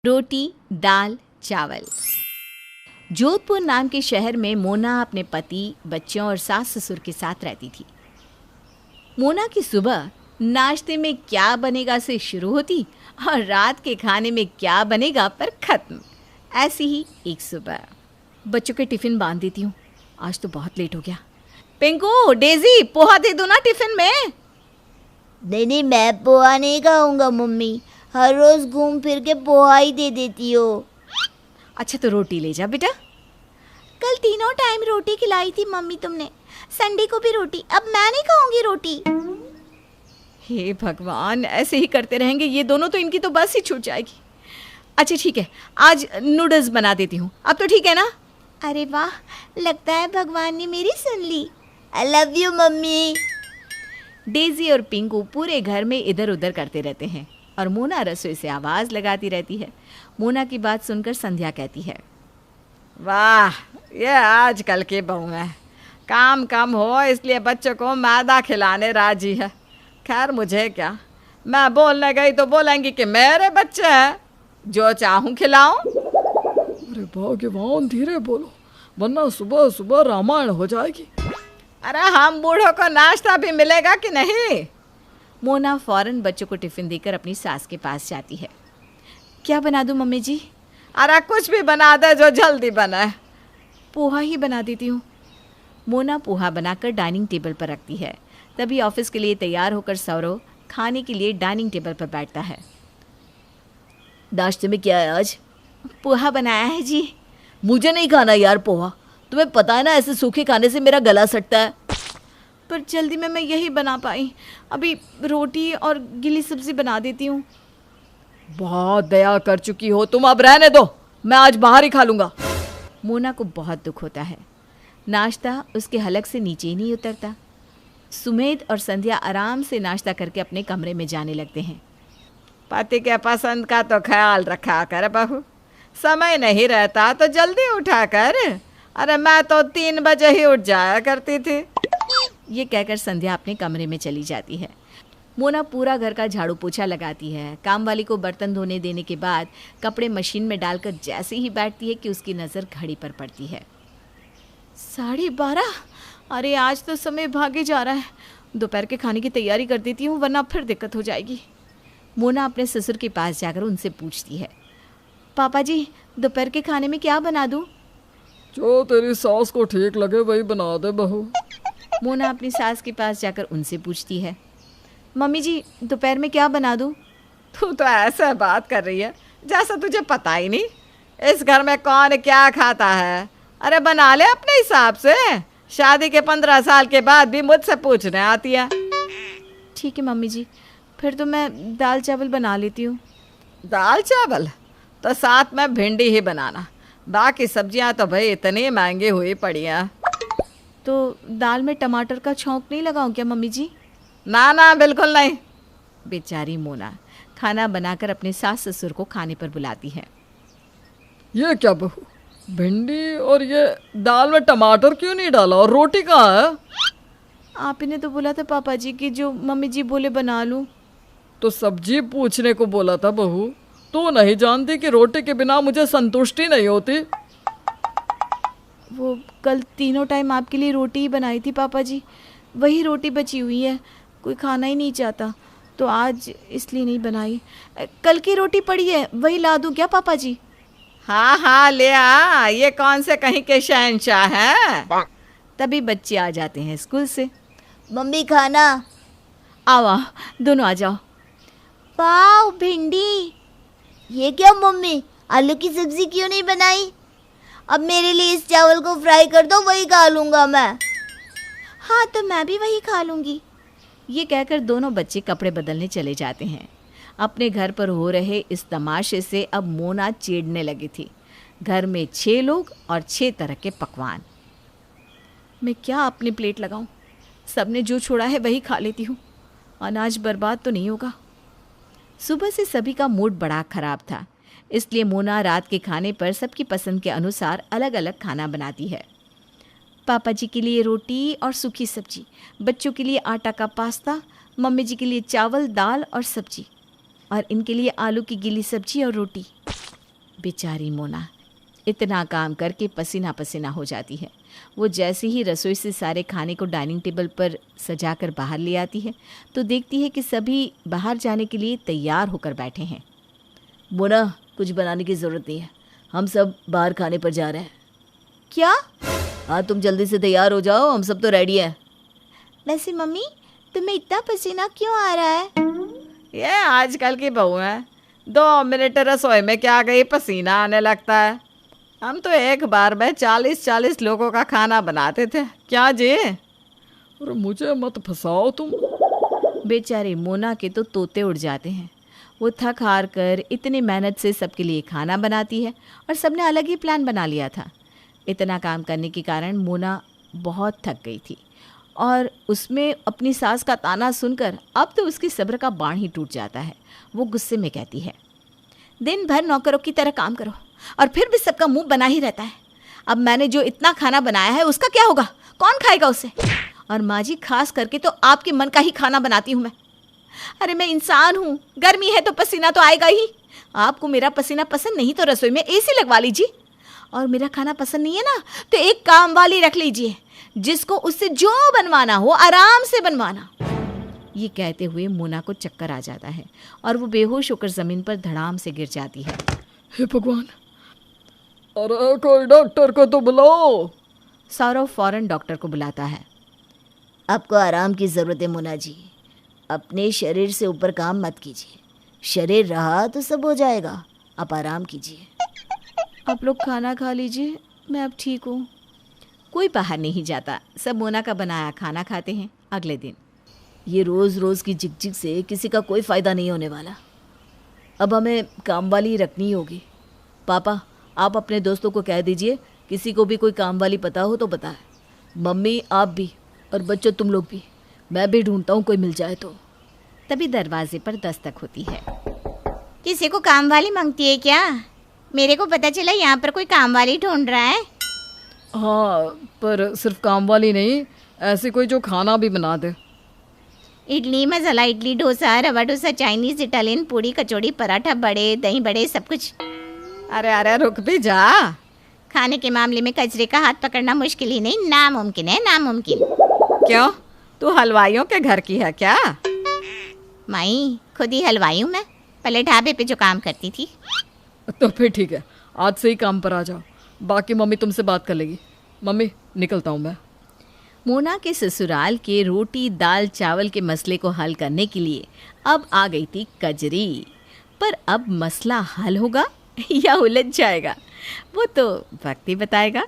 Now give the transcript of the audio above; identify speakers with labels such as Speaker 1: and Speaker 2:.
Speaker 1: रोटी दाल चावल। जोधपुर नाम के शहर में मोना अपने पति, बच्चों और सास ससुर के साथ रहती थी। मोना की सुबह नाश्ते में क्या बनेगा से शुरू होती और रात के खाने में क्या बनेगा पर खत्म। ऐसी ही एक सुबह। बच्चों के टिफिन बांध देती हूँ, आज तो बहुत लेट हो गया। पिंकू, डेजी, पोहा दे दो ना टिफिन में।
Speaker 2: नहीं, मैं पोहा नहीं खाऊंगा मम्मी, हर रोज घूम फिर के पोहा ही दे देती हो।
Speaker 1: अच्छा तो रोटी ले जा बेटा।
Speaker 2: कल तीनों टाइम रोटी खिलाई थी मम्मी तुमने, संडे को भी रोटी, अब मैं नहीं खाऊंगी रोटी।
Speaker 1: हे भगवान, ऐसे ही करते रहेंगे ये दोनों तो इनकी तो बस ही छूट जाएगी। अच्छा ठीक है, आज नूडल्स बना देती हूँ, अब तो ठीक है ना?
Speaker 2: अरे वाह, लगता है भगवान ने मेरी सुन ली। I love you mummy.
Speaker 1: Daisy और पिंकू पूरे घर में इधर उधर करते रहते हैं और मोना रसोई से आवाज़ लगाती रहती है। मोना की बात सुनकर संध्या कहती है, वाह, ये आजकल की बहू है, काम कम हो इसलिए बच्चों को मैदा खिलाने राजी है। खैर मुझे क्या, मैं बोलने गई तो बोलेंगी कि मेरे बच्चे हैं, जो चाहूँ खिलाऊं।
Speaker 3: अरे भगवान, धीरे बोलो वरना सुबह सुबह रामायण हो जाएगी।
Speaker 1: अरे हम बूढ़ों को नाश्ता भी मिलेगा कि नहीं? मोना फौरन बच्चों को टिफिन देकर अपनी सास के पास जाती है। क्या बना दूं मम्मी जी? अरे कुछ भी बना दे जो जल्दी बने। पोहा ही बना देती हूँ। मोना पोहा बनाकर डाइनिंग टेबल पर रखती है। तभी ऑफिस के लिए तैयार होकर सौरव खाने के लिए डाइनिंग टेबल पर बैठता है।
Speaker 2: नाश्ते में क्या है आज?
Speaker 1: पोहा बनाया है जी।
Speaker 2: मुझे नहीं खाना यार पोहा, तुम्हें पता है ना ऐसे सूखे खाने से मेरा गला सटता है।
Speaker 1: पर जल्दी में मैं यही बना पाई, अभी रोटी और गीली सब्जी बना देती हूँ।
Speaker 3: बहुत दया कर चुकी हो तुम, अब रहने दो, मैं आज बाहर ही खा लूंगा।
Speaker 1: मोना को बहुत दुख होता है। नाश्ता उसके हलक से नीचे ही नहीं उतरता। सुमेध और संध्या आराम से नाश्ता करके अपने कमरे में जाने लगते हैं। पति के पसंद का तो ख्याल रखा कर बहू, समय नहीं रहता तो जल्दी उठा कर। अरे मैं तो 3 बजे ही उठ जाया करती थी। ये कहकर संध्या अपने कमरे में चली जाती है। मोना पूरा घर का झाड़ू पोछा लगाती है। काम वाली को बर्तन धोने देने के बाद कपड़े मशीन में डालकर जैसे ही बैठती है कि उसकी नज़र घड़ी पर पड़ती है। 12:30। अरे आज तो समय भागे जा रहा है। दोपहर के खाने की तैयारी कर देती हूँ वरना फिर दिक्कत हो जाएगी। मोना अपने ससुर के पास जाकर उनसे पूछती है, पापा जी दोपहर के खाने में क्या बना दूँ?
Speaker 3: जो तेरी सास को ठीक लगे वही बना दे बहू।
Speaker 1: मोना अपनी सास के पास जाकर उनसे पूछती है, मम्मी जी दोपहर में क्या बना दूँ? तू तो ऐसा बात कर रही है जैसा तुझे पता ही नहीं इस घर में कौन क्या खाता है। अरे बना ले अपने हिसाब से, शादी के 15 साल के बाद भी मुझसे पूछने आती है। ठीक है मम्मी जी, फिर तो मैं दाल चावल बना लेती हूँ। दाल चावल? तो साथ में भिंडी ही बनाना, बाकी सब्जियां तो भाई इतनी महंगी हुई पड़ी हैं। तो दाल में टमाटर का छौंक नहीं लगाऊं क्या मम्मी जी? ना ना बिल्कुल नहीं। बेचारी मोना खाना बनाकर अपने सास ससुर को खाने पर बुलाती है।
Speaker 3: ये क्या बहू, भिंडी और ये दाल में टमाटर क्यों नहीं डाला, और रोटी कहाँ है? आप ही ने तो बोला था पापा जी कि जो मम्मी जी बोले बना लूं। तो सब्जी पूछने को बोला था बहू, तू नहीं जानती कि रोटी के बिना मुझे संतुष्टि नहीं होती? वो कल तीनों टाइम आपके लिए रोटी ही बनाई थी पापा जी, वही रोटी बची हुई है, कोई खाना ही नहीं चाहता तो आज इसलिए नहीं बनाई। कल की रोटी पड़ी है वही ला दूं क्या पापा जी? हाँ हाँ ले आ, ये कौन से कहीं के शहंशाह हैं। तभी बच्चे आ जाते हैं स्कूल से।
Speaker 2: मम्मी खाना।
Speaker 1: आओ दोनों आ जाओ।
Speaker 2: वाह भिंडी, ये क्या मम्मी, आलू की सब्जी क्यों नहीं बनाई? अब मेरे लिए इस चावल को फ्राई कर दो, वही खा लूँगा मैं।
Speaker 1: हाँ तो मैं भी वही खा लूँगी। ये कहकर दोनों बच्चे कपड़े बदलने चले जाते हैं। अपने घर पर हो रहे इस तमाशे से अब मोना चिढ़ने लगी थी। घर में 6 लोग और 6 तरह के पकवान। मैं क्या अपनी प्लेट लगाऊं? सबने जो छोड़ा है वही खा लेती हूँ, अनाज बर्बाद तो नहीं होगा। सुबह से सभी का मूड बड़ा खराब था, इसलिए मोना रात के खाने पर सबकी पसंद के अनुसार अलग अलग खाना बनाती है। पापा जी के लिए रोटी और सूखी सब्जी, बच्चों के लिए आटा का पास्ता, मम्मी जी के लिए चावल दाल और सब्जी, और इनके लिए आलू की गीली सब्जी और रोटी। बेचारी मोना इतना काम करके पसीना पसीना हो जाती है। वो जैसे ही रसोई से सारे खाने को डाइनिंग टेबल पर सजाकर बाहर ले आती है तो देखती है कि सभी बाहर जाने के लिए तैयार होकर बैठे हैं।
Speaker 3: मोना, कुछ बनाने की ज़रूरत नहीं है, हम सब बाहर खाने पर जा रहे हैं।
Speaker 2: क्या?
Speaker 3: हाँ, तुम जल्दी से तैयार हो जाओ, हम सब तो रेडी हैं।
Speaker 2: वैसे मम्मी, तुम्हें इतना पसीना क्यों आ रहा है?
Speaker 1: ये आजकल की बहू है, 2 मिनट रसोई में क्या गई पसीना आने लगता है। हम तो एक बार में 40-40 लोगों का खाना बनाते थे, क्या जी?
Speaker 4: अरे मुझे मत फंसाओ तुम।
Speaker 1: बेचारे मोना के तो तोते उड़ जाते हैं। वो थक हार कर इतनी मेहनत से सबके लिए खाना बनाती है और सबने अलग ही प्लान बना लिया था। इतना काम करने के कारण मोना बहुत थक गई थी और उसमें अपनी सास का ताना सुनकर अब तो उसकी सब्र का बाण ही टूट जाता है। वो गुस्से में कहती है,
Speaker 3: दिन भर नौकरों की तरह काम करो और फिर भी सबका मुंह बना ही रहता है। अब मैंने जो इतना खाना बनाया है उसका क्या होगा? कौन खाएगा उसे? और माँ जी, खास करके तो आपके मन का ही खाना बनाती हूँ मैं। अरे मैं इंसान हूँ, गर्मी है तो पसीना तो आएगा ही। आपको मेरा पसीना पसंद नहीं तो रसोई में एसी लगवा लीजिए, और मेरा खाना पसंद नहीं है ना तो एक काम वाली रख लीजिए जिसको उससे जो बनवाना हो आराम से बनवाना।
Speaker 1: ये कहते हुए मोना को चक्कर आ जाता है और वो बेहोश होकर ज़मीन पर धड़ाम से गिर जाती है।
Speaker 4: हे भगवान, अरे कोई डॉक्टर को तो बुलाओ।
Speaker 1: सौरव फौरन डॉक्टर को बुलाता है।
Speaker 3: आपको आराम की ज़रूरत है मोना जी, अपने शरीर से ऊपर काम मत कीजिए। शरीर रहा तो सब हो जाएगा, आप आराम कीजिए।
Speaker 1: आप लोग खाना खा लीजिए, मैं अब ठीक हूँ। कोई बाहर नहीं जाता, सब मोना का बनाया खाना खाते हैं। अगले दिन
Speaker 3: ये रोज़ रोज़ की झिकझिक से किसी का कोई फ़ायदा नहीं होने वाला। अब हमें काम वाली रखनी होगी। पापा, आप अपने दोस्तों को कह दीजिए, किसी को भी कोई काम वाली पता हो तो बताए। मम्मी, आप भी, और बच्चों तुम लोग भी। मैं भी ढूंढता हूँ कोई मिल जाए तो।
Speaker 1: तभी दरवाजे पर दस्तक होती है।
Speaker 2: किसी को काम वाली मांगती है क्या? मेरे को पता चला यहाँ पर कोई काम वाली ढूंढ रहा है।
Speaker 4: हाँ, पर सिर्फ काम वाली नहीं, ऐसी कोई जो खाना भी बना दे।
Speaker 2: इडली, मसाला इडली, डोसा, रवा डोसा, चाइनीज, इटालियन, पूड़ी, कचौड़ी, पराठा, बड़े, दही बड़े, सब कुछ।
Speaker 1: अरे अरे रुक भी जा।
Speaker 2: खाने के मामले में कचरे का हाथ पकड़ना मुश्किल ही नहीं, नामुमकिन है, नामुमकिन।
Speaker 1: क्यों, तू हलवाइयों के घर की है क्या?
Speaker 2: माई, खुद ही हलवाई हूँ मैं, पहले ढाबे पे जो काम करती थी।
Speaker 4: तो फिर ठीक है, आज से ही काम पर आ जाओ, बाकी मम्मी तुमसे बात कर लेगी। मम्मी, निकलता हूँ मैं।
Speaker 1: मोना के ससुराल के रोटी दाल चावल के मसले को हल करने के लिए अब आ गई थी कजरी। पर अब मसला हल होगा या उलझ जाएगा, वो तो वक्त ही बताएगा।